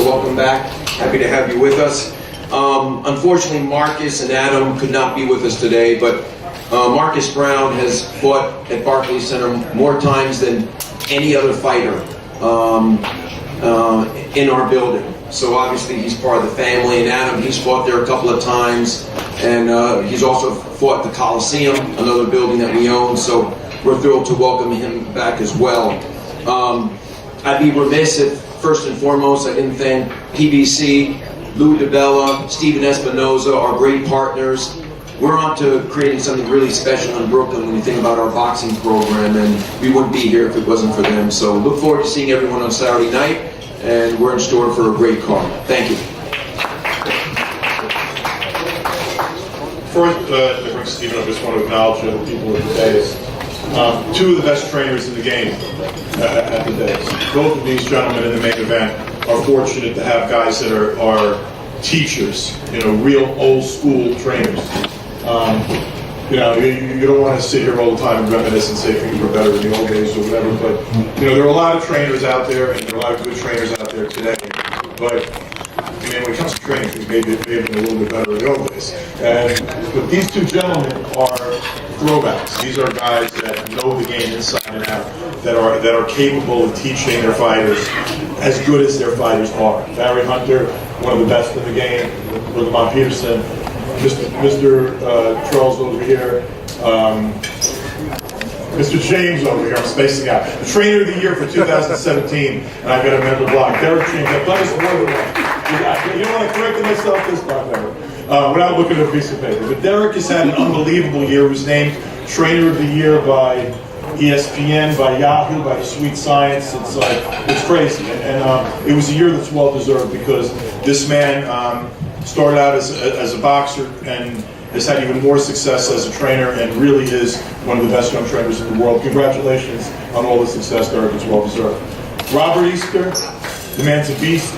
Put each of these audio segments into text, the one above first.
so welcome back. Happy to have you with us. Unfortunately, Marcus and Adam could not be with us today, but Marcus Brown has fought at Barclays Center more times than any other fighter in our building. So obviously he's part of the family, and Adam, he's fought there a couple of times, and he's also fought at the Coliseum, another building that we own, so we're thrilled to welcome him back as well. I'd be remiss if, first and foremost, I didn't thank PBC, Lou DiBella, Stephen Espinoza, our great partners. We're on to creating something really special in Brooklyn when you think about our boxing program, and we wouldn't be here if it wasn't for them. So look forward to seeing everyone on Saturday night, and we're in store for a great card. Thank you. Before I bring Stephen up, I just want to acknowledge the people at the dais. Two of the best trainers in the game at the dais. Both of these gentlemen in the main event are fortunate to have guys that are teachers, real old school trainers. You don't want to sit here all the time and reminisce and say things were better in the old days or whatever, but there are a lot of trainers out there, and there are a lot of good trainers out there today. But when it comes to training, things may have been a little bit better in the old days. But these two gentlemen are throwbacks. These are guys that know the game inside and out, that are capable of teaching their fighters as good as their fighters are. Barry Hunter, one of the best in the game, with Lamont Peterson, Mr. Charles over here, Mr. James over here, I'm spacing out. The Trainer of the Year for 2017, and I've got a mental block. Derek James, I've done this more than once. You don't want to correct myself this time, Derek, without looking at a piece of paper. But Derek has had an unbelievable year. He was named Trainer of the Year by ESPN, by Yahoo, by the Sweet Science. It's crazy, and it was a year that's well deserved, because this man started out as a boxer and has had even more success as a trainer, and really is one of the best young trainers in the world. Congratulations on all the success, Derek. It's well deserved. Robert Easter, the man's a beast.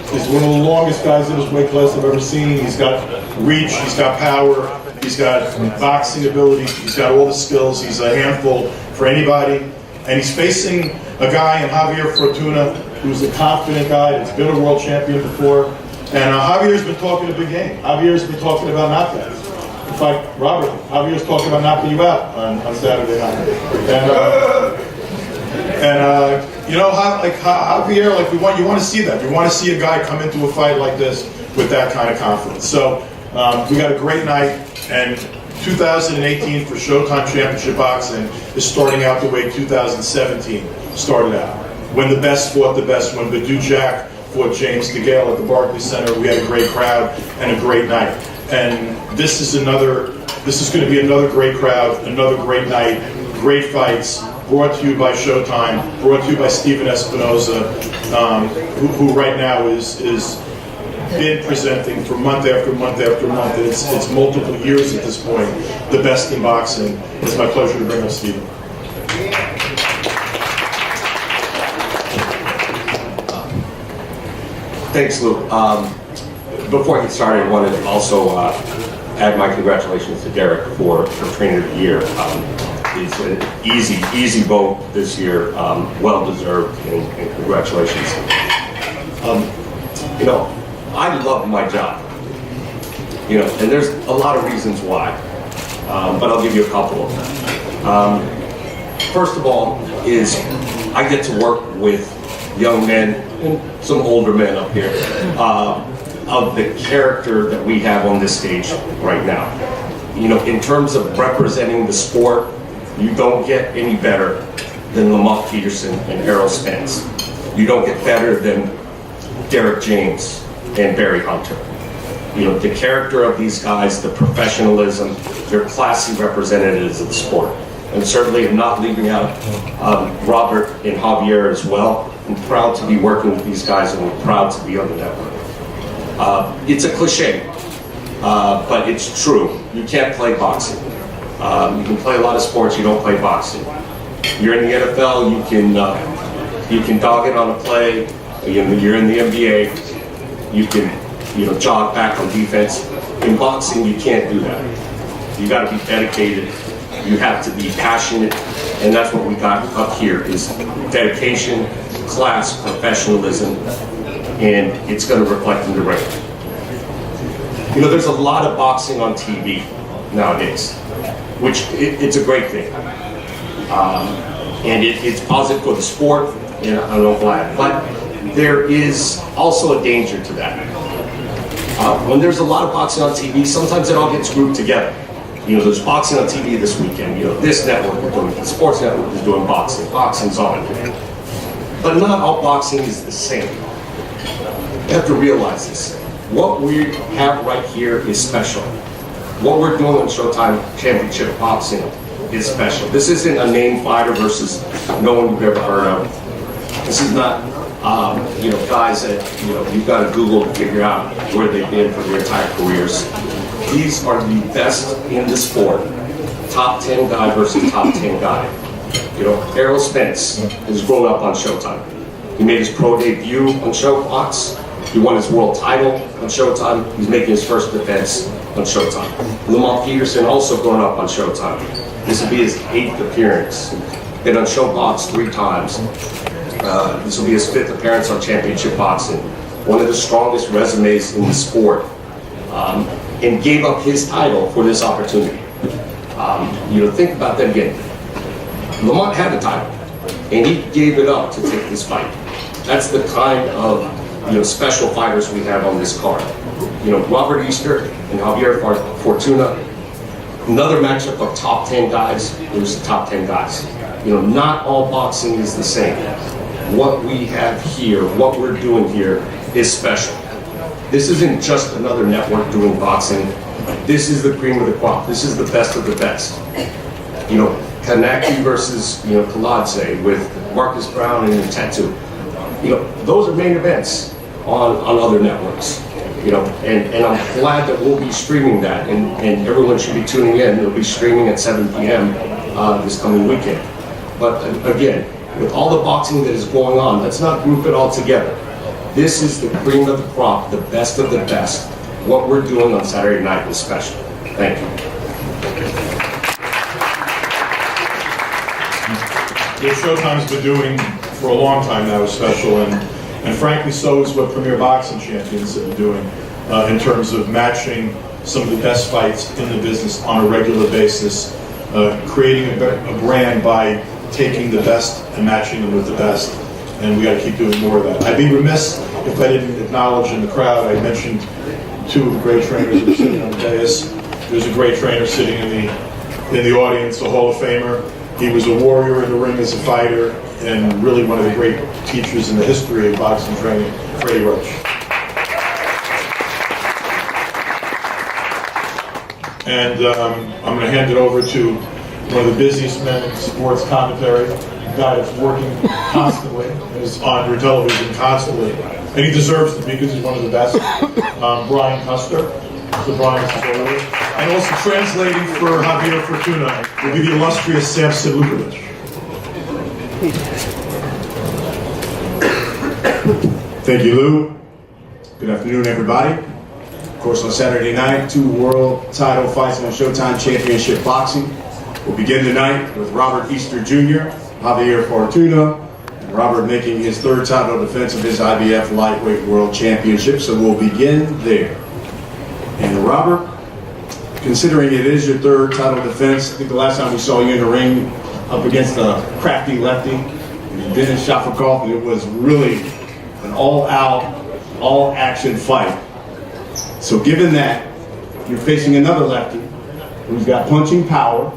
He's one of the longest guys in his weight class I've ever seen. He's got reach, he's got power, he's got boxing ability, he's got all the skills. He's a handful for anybody. And he's facing a guy in Javier Fortuna, who's a confident guy that's been a world champion before. And Javier's been talking a big game. Javier's been talking about knockouts. In fact, Robert, Javier's talking about knocking you out on Saturday night. Javier, you want to see that. You want to see a guy come into a fight like this with that kind of confidence. So we got a great night, and 2018 for Showtime Championship Boxing is starting out the way 2017 started out. When the best fought the best, when Badou Jack fought James DeGale at the Barclays Center, we had a great crowd and a great night. And this is going to be another great crowd, another great night, great fights, brought to you by Showtime, brought to you by Stephen Espinoza, who right now is been presenting for month after month after month. It's multiple years at this point, the best in boxing. It's my pleasure to bring up Stephen. Thanks, Lou. Before I get started, I wanted to also add my congratulations to Derek for Trainer of the Year. It's an easy vote this year, well deserved, and congratulations. I love my job, and there's a lot of reasons why, but I'll give you a couple of them. First of all is I get to work with young men and some older men up here of the character that we have on this stage right now. In terms of representing the sport, you don't get any better than Lamont Peterson and Errol Spence. You don't get better than Derek James and Barry Hunter. The character of these guys, the professionalism, they're classy representatives of the sport. And certainly I'm not leaving out Robert and Javier as well. I'm proud to be working with these guys, and we're proud to be on the network. It's a cliche, but it's true. You can't play boxing. You can play a lot of sports, you don't play boxing. You're in the NFL, you can dog it on a play. You're in the NBA, you can jog back on defense. In boxing, you can't do that. You got to be dedicated. You have to be passionate, and that's what we got up here: is dedication, class, professionalism, and it's going to reflect in the ring. You know, there's a lot of boxing on TV nowadays, which it's a great thing. And it's positive for the sport, and I'm glad. But there is also a danger to that. When there's a lot of boxing on TV, sometimes it all gets grouped together. You know, there's boxing on TV this weekend. You know, this network is doing, the sports network is doing boxing. Boxing's on. But not all boxing is the same. You have to realize this. What we have right here is special. What we're doing on Showtime Championship Boxing is special. This isn't a named fighter versus no one you've ever heard of. This is not, you know, guys that, you know, you've got to Google to figure out where they've been for their entire careers. These are the best in the sport. Top 10 guy versus top 10 guy. You know, Errol Spence has grown up on Showtime. He made his pro debut on Showbox. He won his world title on Showtime. He's making his first defense on Showtime. Lamont Peterson also grown up on Showtime. This will be his 8th appearance. Been on Showbox 3 times. This will be his 5th appearance on Championship Boxing. One of the strongest resumes in the sport. And gave up his title for this opportunity. You know, think about that again. Lamont had the title, and he gave it up to take this fight. That's the kind of, you know, special fighters we have on this card. You know, Robert Easter and Javier Fortuna, another matchup of top 10 guys. There's the top 10 guys. You know, not all boxing is the same. What we have here, what we're doing here is special. This isn't just another network doing boxing. This is the cream of the crop. This is the best of the best. You know, Kanaki versus, you know, Kaladze with Marcus Brown and Tattoo. You know, those are main events on other networks. You know, and I'm glad that we'll be streaming that, and everyone should be tuning in. It'll be streaming at 7 p.m. This coming weekend. But again, with all the boxing that is going on, let's not group it all together. This is the cream of the crop, the best of the best. What we're doing on Saturday night is special. Thank you. What Showtime's been doing for a long time now is special, and frankly, so is what Premier Boxing Champions have been doing in terms of matching some of the best fights in the business on a regular basis, creating a brand by taking the best and matching them with the best, and we got to keep doing more of that. I'd be remiss if I didn't acknowledge in the crowd, I mentioned 2 of the great trainers that are sitting on the dais. There's a great trainer sitting in the audience, a Hall of Famer. He was a warrior in the ring as a fighter, and really one of the great teachers in the history of boxing training, Freddie Roach. And I'm going to hand it over to one of the busiest men in sports commentary, a guy that's working constantly, and is on your television constantly, and he deserves to be because he's one of the best. Brian Custer. So Brian's over. And also translating for Javier Fortuna will be the illustrious Samson Lukovic. Thank you, Lou. Good afternoon, everybody. Of course, on Saturday night, 2 world title fights on Showtime Championship Boxing. We'll begin tonight with Robert Easter Jr., Javier Fortuna, and Robert making his 3rd title defense of his IBF Lightweight World Championship, so we'll begin there. And Robert, considering it is your 3rd title defense, I think the last time we saw you in the ring up against a crafty lefty, Dennis Shafakov, and it was really an all-out, all-action fight. So given that, you're facing another lefty who's got punching power,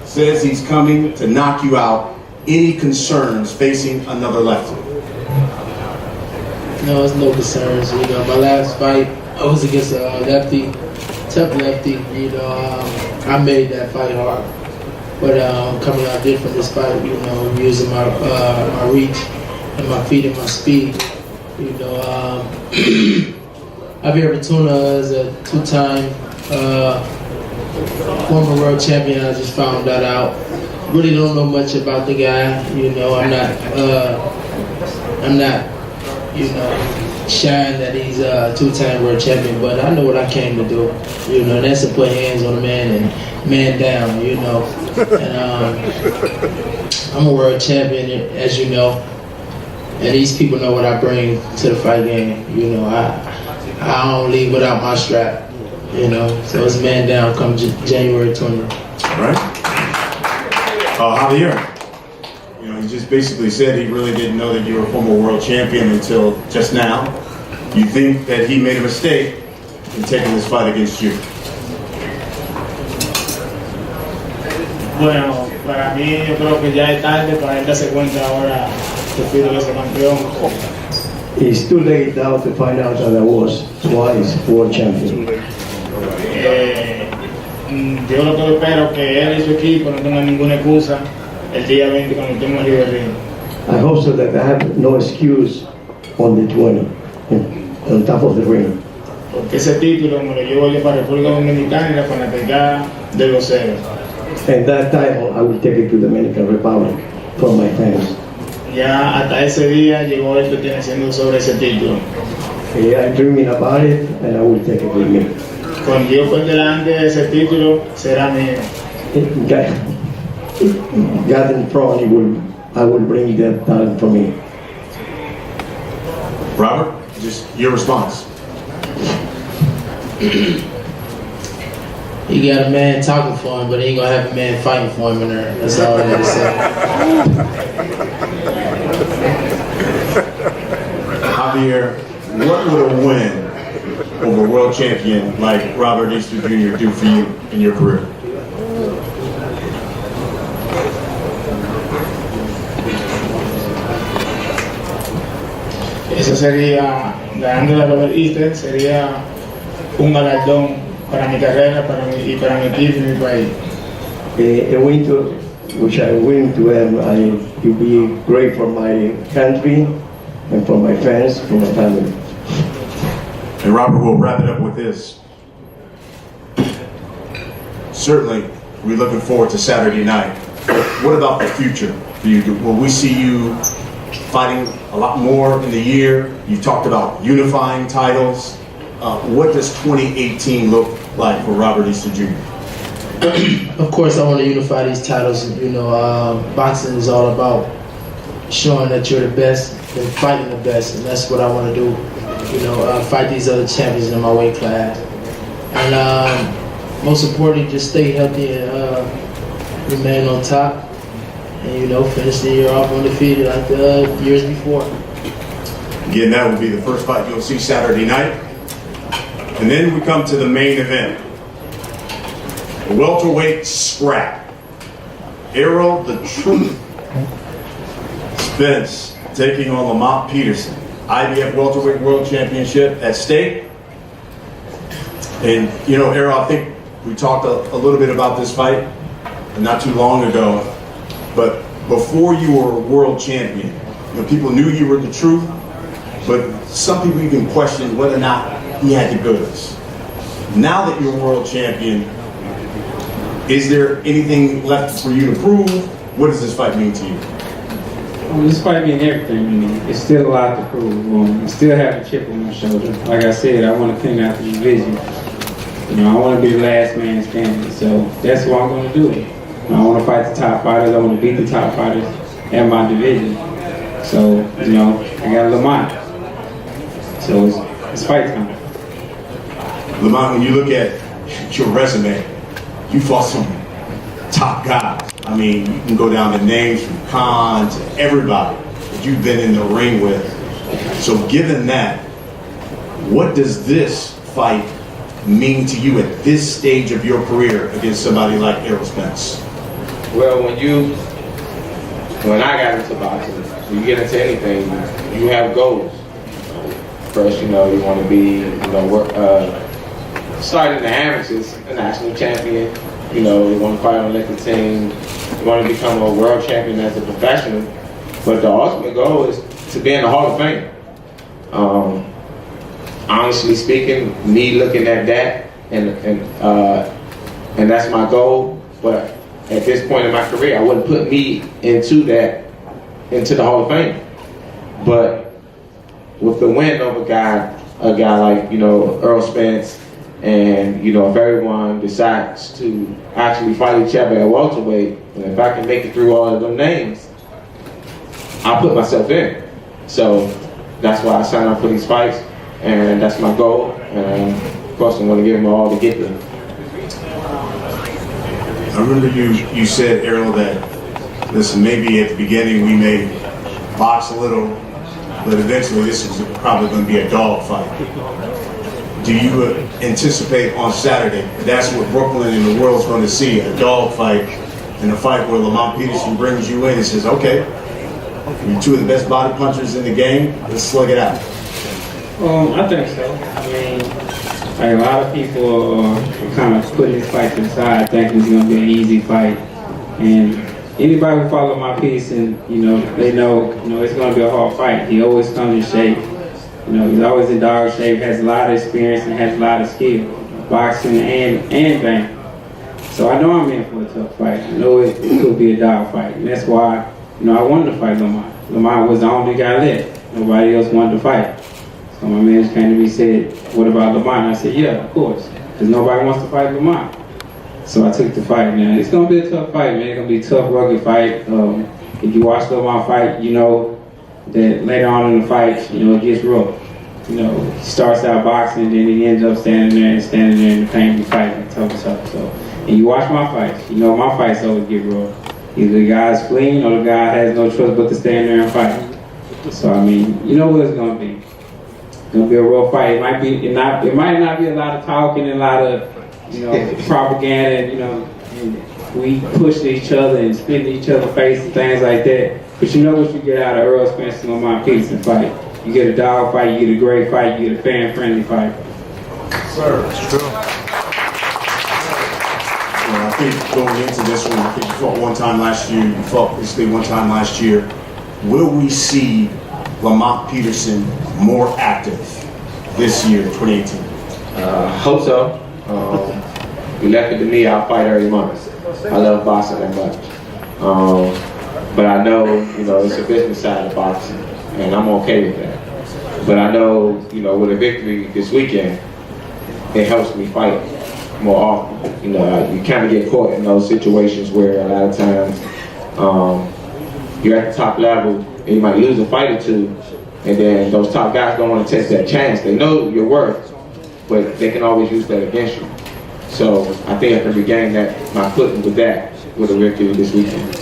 says he's coming to knock you out. Any concerns facing another lefty? No, it's no concerns. You know, my last fight, I was against a lefty, tough lefty. You know, I made that fight hard. But coming out different this fight, you know, using my reach and my feet and my speed. You know, Javier Fortuna is a 2-time former world champion. I just found that out. Really don't know much about the guy. You know, I'm not, you know, shying that he's a 2-time world champion, but I know what I came to do. You know, that's to put hands on a man and man down. You know, and I'm a world champion, as you know. And these people know what I bring to the fight game. You know, I don't leave without my strap. You know, so it's man down come January 20th. All right. Javier, you know, he just basically said he really didn't know that you were a former world champion until just now. You think that he made a mistake in taking this fight against you? Bueno, para mí yo creo que ya es tarde para él darse cuenta ahora que fui de ese campeón. It's too late now to find out that I was twice world champion. Yo lo que espero que él y su equipo no tengan ninguna excusa el día 20 cuando estemos arriba del ring. I hope so that I have no excuse on the 20, on top of the ring. Porque ese título me lo llevo yo para República Dominicana y la fanaticada de los ceros. And that time I will take it to the Dominican Republic for my fans. Ya hasta ese día llegó esto tiene siendo sobre ese título. I'm dreaming about it and I will take it with me. Con Dios por delante ese título será mío. God in front, I will bring that time for me. Robert, just your response. He got a man talking for him, but he ain't gonna have a man fighting for him in there. That's all I gotta say. Javier, what would a win over a world champion like Robert Easter Jr. do for you in your career? Eso sería, ganándole a Robert Easter, sería un galardón para mi carrera y para mi equipo y mi país. A win to, which I win to him, it will be great for my country and for my fans, for my family. And Robert, we'll wrap it up with this. Certainly, we're looking forward to Saturday night. What about the future for you? Will we see you fighting a lot more in the year? You talked about unifying titles. What does 2018 look like for Robert Easter Jr.? Of course, I want to unify these titles. You know, boxing is all about showing that you're the best and fighting the best, and that's what I want to do. You know, fight these other champions in my weight class, and most importantly, just stay healthy and remain on top, and you know, finish the year off undefeated like the years before. Again, that will be the first fight you'll see Saturday night. And then we come to the main event. The welterweight scrap. Errol, the Truth. Spence taking on Lamont Peterson. IBF welterweight world championship at stake. And you know, Errol, I think we talked a little bit about this fight not too long ago. But before you were a world champion, you know, people knew you were the Truth. But some people even questioned whether or not he had the goods. Now that you're world champion, is there anything left for you to prove? What does this fight mean to you? Well, this fight means everything to me. It's still a lot to prove. I still have a chip on my shoulder. Like I said, I want to clean out the division. You know, I want to be the last man standing. So that's what I'm going to do. I want to fight the top fighters. I want to beat the top fighters in my division. So, you know, I got Lamont. So it's fight time. Lamont, when you look at your resume, you fought some top guys. I mean, you can go down the names from Khan to everybody that you've been in the ring with. So given that, what does this fight mean to you at this stage of your career against somebody like Errol Spence? Well, when I got into boxing, when you get into anything, you have goals. First, you know, you want to be, you know, starting the amateurs, a national champion. You know, you want to fight on Olympic team. You want to become a world champion as a professional. But the ultimate goal is to be in the Hall of Fame. Honestly speaking, me looking at that, and that's my goal. But at this point in my career, I wouldn't put me into the Hall of Fame. But with the win of a guy like, you know, Errol Spence, and you know, if everyone decides to actually fight each other at welterweight, and if I can make it through all of them names, I'll put myself in. So that's why I signed up for these fights, and that's my goal. And of course, I'm going to give them all to get there. I remember you said, Errol, that, listen, maybe at the beginning we may box a little, but eventually this is probably going to be a dog fight. Do you anticipate on Saturday that's what Brooklyn and the world's going to see, a dog fight, and a fight where Lamont Peterson brings you in and says, okay, you're two of the best body punchers in the game, let's slug it out? I think so. I mean, like a lot of people are kind of putting this fight to the side, thinking it's going to be an easy fight. And anybody who follows my piece, and they know, it's going to be a hard fight. He always comes in shape. He's always in dog shape, has a lot of experience, and has a lot of skill, boxing and bang. So I know I'm in for a tough fight. I know it could be a dog fight, and that's why, I wanted to fight Lamont. Lamont was the only guy left. Nobody else wanted to fight. So my man came to me and said, what about Lamont? I said, yeah, of course, because nobody wants to fight Lamont. So I took the fight. Now, it's going to be a tough fight, man. It's going to be a tough, rugged fight. If you watch Lamont fight, you know that later on in the fight, it gets rough. He starts out boxing, then he ends up standing there in the pain and fighting, tough. So, and you watch my fights, my fights always get rough. Either the guy's fleeing or the guy has no choice but to stand there and fight. So I mean, you know what it's going to be. It's going to be a rough fight. It might not be a lot of talking and a lot of, propaganda and, we push each other and spit in each other's face and things like that. But you know what you get out of Errol, Spence, and Lamont Peterson fight. You get a dog fight, you get a great fight, you get a fan-friendly fight. Sir, it's true. I think going into this one, I think you fought one time last year, you fought basically one time last year. Will we see Lamont Peterson more active this year, 2018? Hope so. You left it to me, I'll fight every month. I love boxing that much. But I know, it's a business side of boxing, and I'm okay with that. But I know, with a victory this weekend, it helps me fight more often. You kind of get caught in those situations where a lot of times you're at the top level and you might lose a fight or two, and then those top guys don't want to take that chance. They know your worth, but they can always use that against you. So I think I can regain my footing with that with a victory this weekend.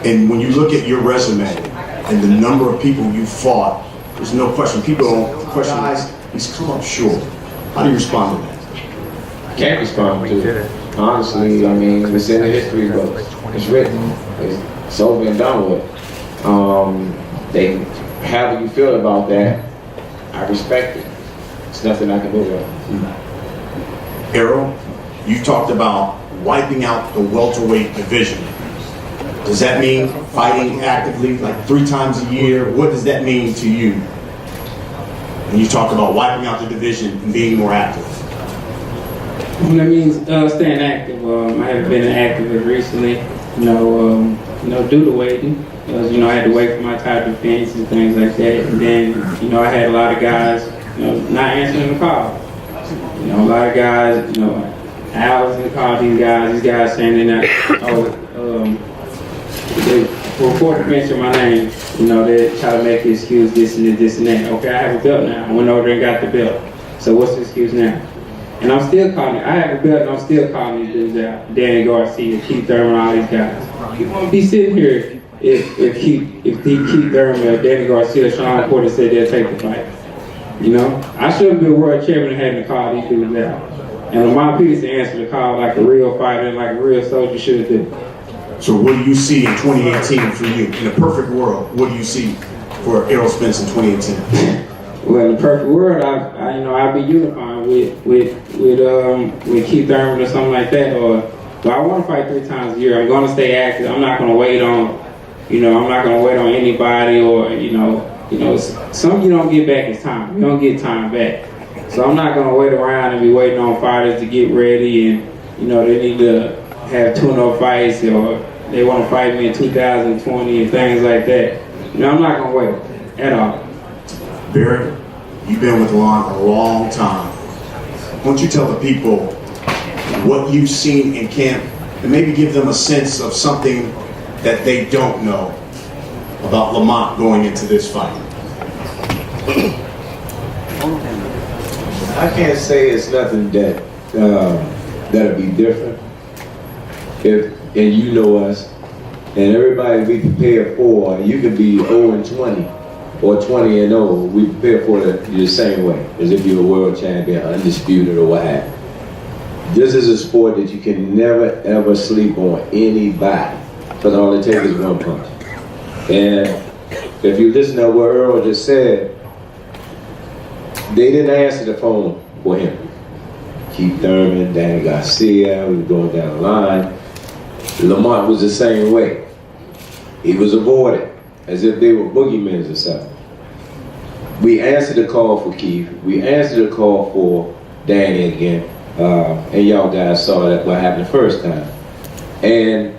And when you look at your resume and the number of people you fought, there's no question. People don't question, guys, he's come up short. How do you respond to that? I can't respond to it. Honestly, I mean, it's in the history books. It's written. It's over and done with. However you feel about that, I respect it. It's nothing I can do about it. Errol, you talked about wiping out the welterweight division. Does that mean fighting actively, like 3 times a year? What does that mean to you? And you talked about wiping out the division and being more active. That means staying active. I haven't been active recently, due to waiting. Because, I had to wait for my title defense and things like that. And then, I had a lot of guys, not answering the call. A lot of guys, Al was in the call, these guys saying they're not, before to mention my name, they try to make the excuse this and that. Okay, I have a belt now. I went over there and got the belt. So what's the excuse now? And I'm still calling it. I have a belt and I'm still calling these dudes out. Danny Garcia, Keith Thurman, all these guys. You won't be sitting here if Keith Thurman, Danny Garcia, Sean Porter said they'll take the fight. I should have been world champion and had to call these dudes out. And Lamont Peterson answered the call like a real fighter, like a real soldier should do. So what do you see in 2018 for you? In a perfect world, what do you see for Errol Spence in 2018? Well, in the perfect world, I'd be unifying with Keith Thurman or something like that. But I want to fight 3 times a year. I'm going to stay active. I'm not going to wait on, I'm not going to wait on anybody or, some you don't get back is time. You don't get time back. So I'm not going to wait around and be waiting on fighters to get ready and, they need to have tune-up fights or they want to fight me in 2020 and things like that. I'm not going to wait at all. Barry, you've been with Lamont a long time. Why don't you tell the people what you've seen in camp and maybe give them a sense of something that they don't know about Lamont going into this fight? I can't say it's nothing that that'll be different. And you know us, and everybody we prepare for, you can be 0-20 or 20-0. We prepare for it the same way, as if you're a world champion, undisputed or what have you. This is a sport that you can never ever sleep on anybody, because all it takes is one punch. And if you listen to what Errol just said, they didn't answer the phone for him. Keith Thurman, Danny Garcia, we were going down the line. Lamont was the same way. He was avoided, as if they were boogeymen or something. We answered the call for Keith. We answered the call for Danny again. And y'all guys saw that what happened the first time. And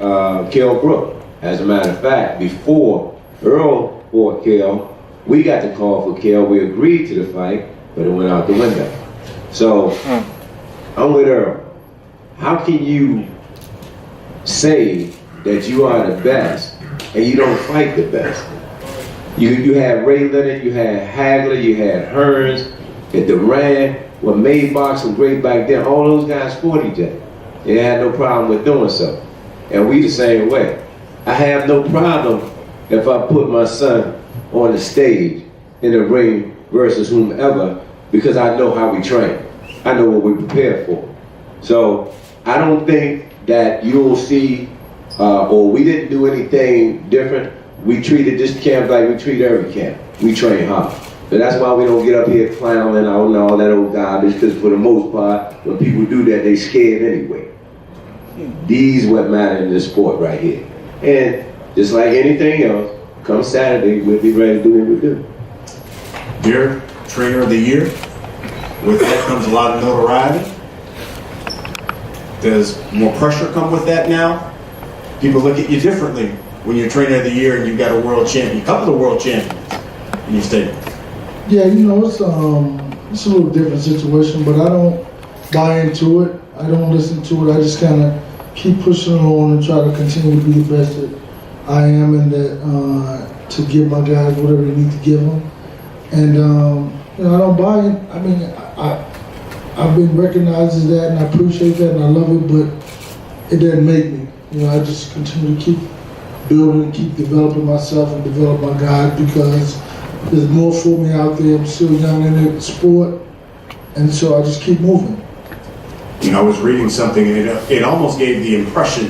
Kell Brook. As a matter of fact, before Errol fought Kell, we got the call for Kell. We agreed to the fight, but it went out the window. So, I'm with Errol. How can you say that you are the best and you don't fight the best? You had Ray Leonard, you had Hagler, you had Hearns, and Duran. What made boxing great back then, all those guys fought each other. They had no problem with doing so. And we the same way. I have no problem if I put my son on the stage in the ring versus whomever, because I know how we train. I know what we prepare for. So I don't think that you'll see, or we didn't do anything different. We treated this camp like we treat every camp. We train hard. So that's why we don't get up here clowning out and all that old garbage, because for the most part, when people do that, they scared anyway. These what matter in this sport right here. And just like anything else, come Saturday, we'll be ready to do what we do. Dear Trainer of the Year, with that comes a lot of notoriety. Does more pressure come with that now? People look at you differently when you're Trainer of the Year and you've got a world champion, a couple of world champions in your stable. Yeah, you know, it's a little different situation, but I don't buy into it. I don't listen to it. I just kind of keep pushing on and try to continue to be the best that I am, and that to give my guys whatever they need to give them. And you know, I don't buy it. I mean, I've been recognized as that, and I appreciate that, and I love it, but it doesn't make me. You know, I just continue to keep building, keep developing myself and develop my guys, because there's more for me out there. I'm still young in the sport, and so I just keep moving. You know, I was reading something, and it almost gave the impression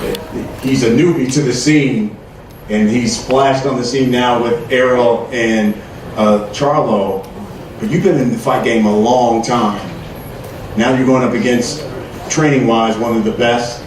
that he's a newbie to the scene, and he's splashed on the scene now with Errol and Charlo. But you've been in the fight game a long time. Now you're going up against, training-wise, one of the best.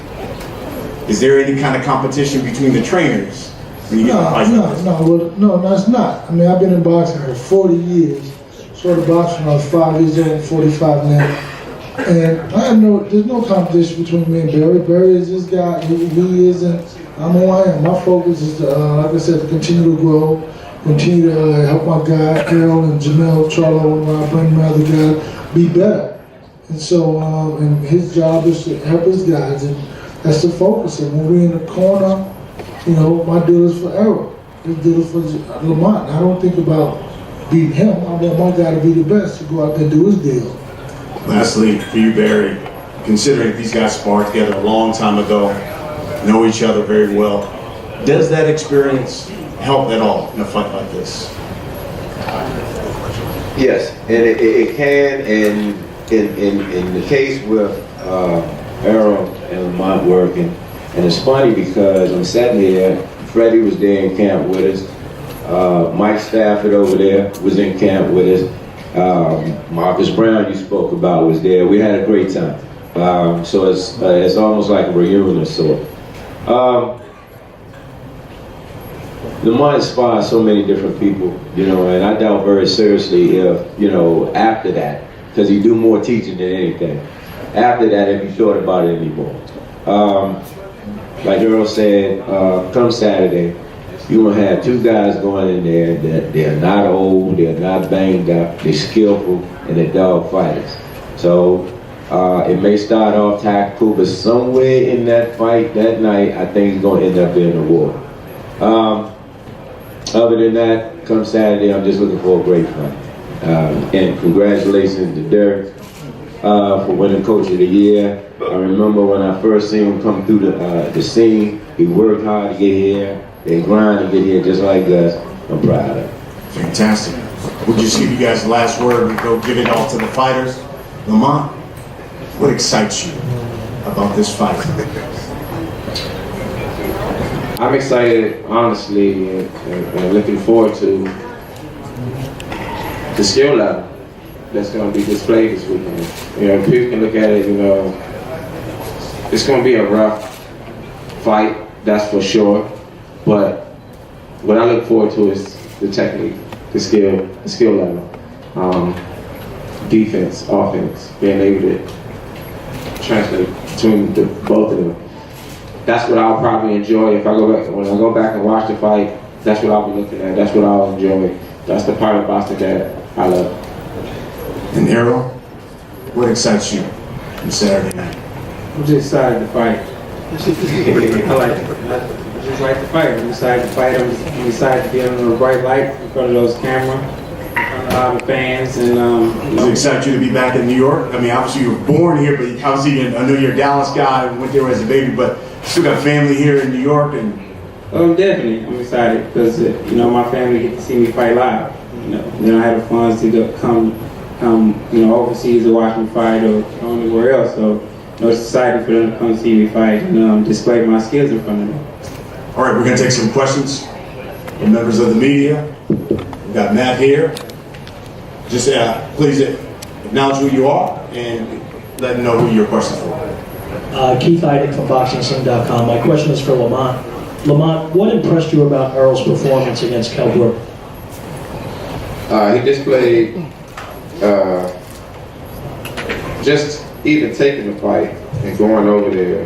Is there any kind of competition between the trainers when you get to fight? No, it's not. I mean, I've been in boxing for 40 years. Started boxing when I was 5 years old, 45 now. And there's no competition between me and Barry. Barry is this guy, he isn't. I'm who I am. My focus is to, like I said, to continue to grow, continue to help my guy, Errol and Jamel, Charlo, and when I bring my other guy, be better. And so, and his job is to help his guys, and that's the focus. And when we're in the corner, you know, my deal is for Errol. His deal is for Lamont. I don't think about beating him. I want my guy to be the best, to go out there and do his deal. Lastly, for you, Barry, considering these guys sparred together a long time ago, know each other very well, does that experience help at all in a fight like this? Yes, and it can, and in the case with Errol and Lamont working, and it's funny because I'm sitting here, Freddie was there in camp with us, Mike Stafford over there was in camp with us, Marcus Brown you spoke about was there. We had a great time. So it's almost like a reunion of sorts. Lamont inspires so many different people, you know, and I doubt very seriously if, you know, after that, because he do more teaching than anything, after that, if he thought about it anymore. Like Errol said, come Saturday, you're going to have two guys going in there that they're not old, they're not banged up, they're skillful, and they're dog fighters. So it may start off tactical, but somewhere in that fight that night, I think it's going to end up being a war. Other than that, come Saturday, I'm just looking for a great fight. And congratulations to Derek for winning Coach of the Year. I remember when I first seen him come through the scene, he worked hard to get here, they grind to get here just like us. I'm proud of him. Fantastic. We'll just give you guys the last word and go give it all to the fighters. Lamont, what excites you about this fight? I'm excited, honestly, and looking forward to the skill level that's going to be displayed this weekend. You know, people can look at it, you know, it's going to be a rough fight, that's for sure. But what I look forward to is the technique, the skill level, defense, offense, being able to translate between both of them. That's what I'll probably enjoy if I go back. When I go back and watch the fight, that's what I'll be looking at. That's what I'll enjoy. That's the part of boxing that I love. And Errol, what excites you on Saturday night? I'm just excited to fight. I just like to fight. I'm excited to fight. I'm excited to be under the bright light in front of those cameras, in front of all the fans, and Does it excite you to be back in New York? I mean, obviously you were born here, but obviously I know you're a Dallas guy and went there as a baby, but you still got family here in New York, and definitely I'm excited because you know, my family get to see me fight live. You know, they don't have the funds to go come you know, overseas to watch me fight or anywhere else. So you know, it's exciting for them to come see me fight and display my skills in front of them. all right, we're gonna take some questions from members of the media. We've got Matt here. Just please acknowledge who you are and let them know who your question's for. Keith Heidick from BoxingSing.com. My question is for Lamont. Lamont, what impressed you about Errol's performance against Kell Brook? He displayed just even taking the fight and going over there,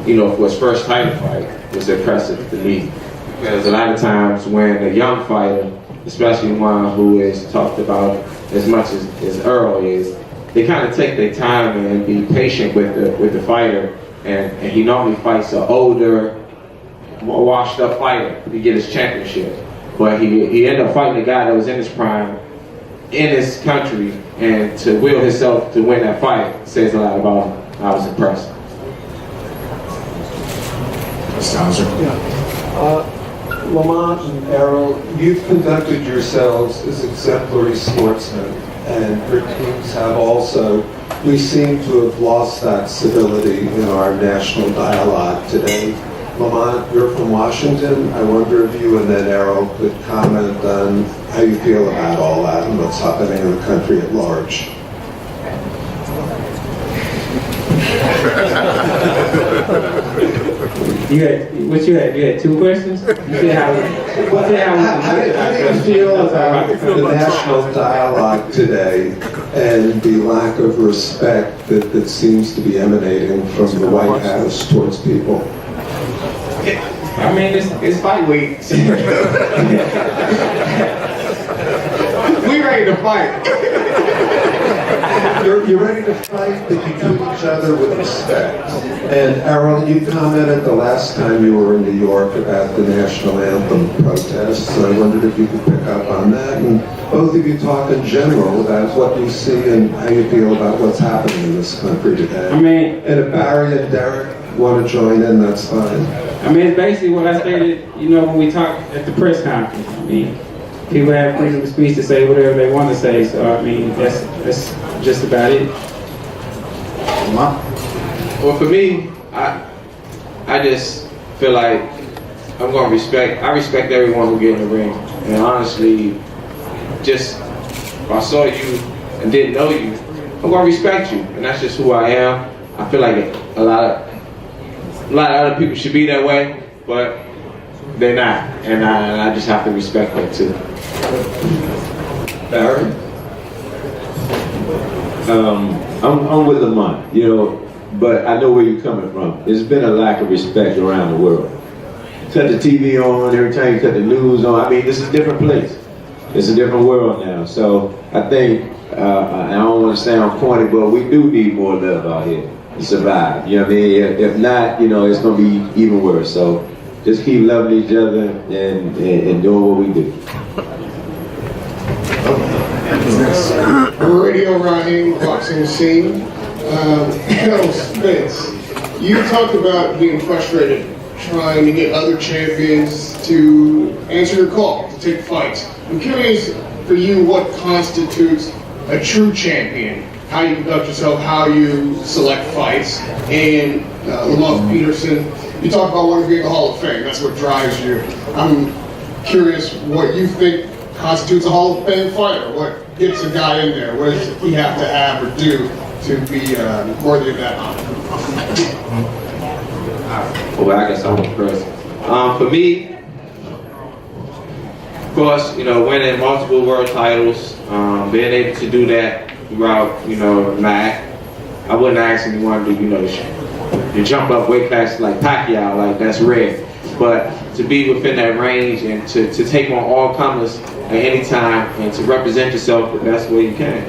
you know, for his first title fight was impressive to me. Because a lot of times when a young fighter, especially one who is talked about as much as Errol is, they kind of take their time and be patient with the fighter, and he normally fights an older, more washed up fighter to get his championship. But he ended up fighting a guy that was in his prime, in his country, and to will himself to win that fight says a lot about him. I was impressed. Lamont and Errol, you've conducted yourselves as exemplary sportsmen, and your teams have also. We seem to have lost that civility in our national dialogue today. Lamont, you're from Washington. I wonder if you and then Errol could comment on how you feel about all that and what's happening in the country at large. You had two questions? You said how do you feel about the national dialogue today and the lack of respect that seems to be emanating from the White House towards people? I mean, it's fight week. We ready to fight. You're ready to fight, but you treat each other with respect. And Errol, you commented the last time you were in New York about the national anthem protests, so I wondered if you could pick up on that. And both of you talk in general about what you see and how you feel about what's happening in this country today. I mean, and if Barry and Derek want to join in, that's fine. I mean, it's basically what I stated, you know, when we talked at the press conference. I mean, people have freedom of speech to say whatever they want to say, so I mean, that's just about it. Well, for me, I just feel like I'm going to I respect everyone who get in the ring. And honestly, just if I saw you and didn't know you, I'm going to respect you. And that's just who I am. I feel like a lot of other people should be that way, but they're not. And I just have to respect that too. Barry? I'm with Lamont, you know, but I know where you're coming from. There's been a lack of respect around the world. Cut the TV on, every time you cut the news on, I mean, this is a different place. It's a different world now. So I think, I don't want to sound corny, but we do need more love out here to survive. You know what I mean? If not, you know, it's going to be even worse. So just keep loving each other and doing what we do. Radio Raheem, boxing scene. Errol Spence, you talked about being frustrated trying to get other champions to answer your call, to take fights. I'm curious for you what constitutes a true champion, how you conduct yourself, how you select fights. And Lamont Peterson, you talk about wanting to be in the Hall of Fame, that's what drives you. I'm curious what you think constitutes a Hall of Fame fighter, what gets a guy in there, what does he have to have or do to be worthy of that honor? Well, I guess I'm first. For me, of course, winning multiple world titles, being able to do that throughout, MAC. I wouldn't ask anyone to, to jump up weight classes like Pacquiao, like that's rare. But to be within that range and to take on all comers at any time and to represent yourself the best way you can.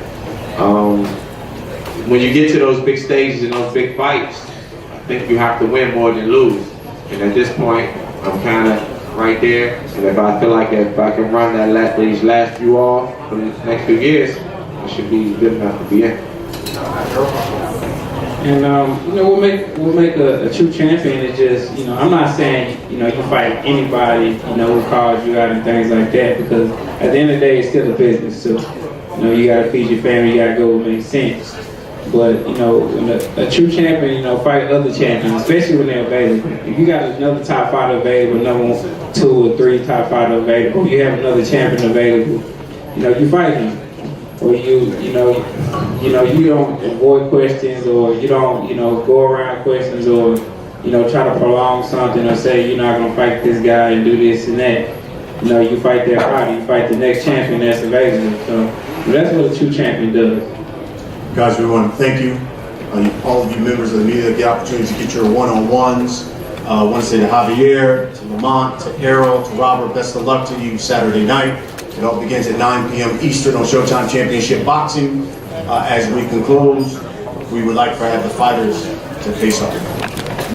When you get to those big stages and those big fights, I think you have to win more than lose. And at this point, I'm kind of right there. And if I feel like if I can run these last few off for the next few years, I should be good enough to be in. And what make a true champion is just, I'm not saying, you can fight anybody, who calls you out and things like that, because at the end of the day, it's still a business. So, you gotta feed your family, you gotta go what makes sense. But, when a true champion, fight other champions, especially when they're available. If you got another top fighter available, number 2 or 3 top fighter available, you have another champion available, you fight him. Or you don't avoid questions, or you don't, go around questions, or, try to prolong something, or say you're not gonna fight this guy and do this and that. You fight that fighter, you fight the next champion that's available. So that's what a true champion does. Guys, we want to thank you, all of you members of the media, the opportunity to get your one-on-ones. I want to say to Javier, to Lamont, to Errol, to Robert, best of luck to you Saturday night. It all begins at 9 p.m. Eastern on Showtime Championship Boxing. As we conclude, we would like to have the fighters to face off.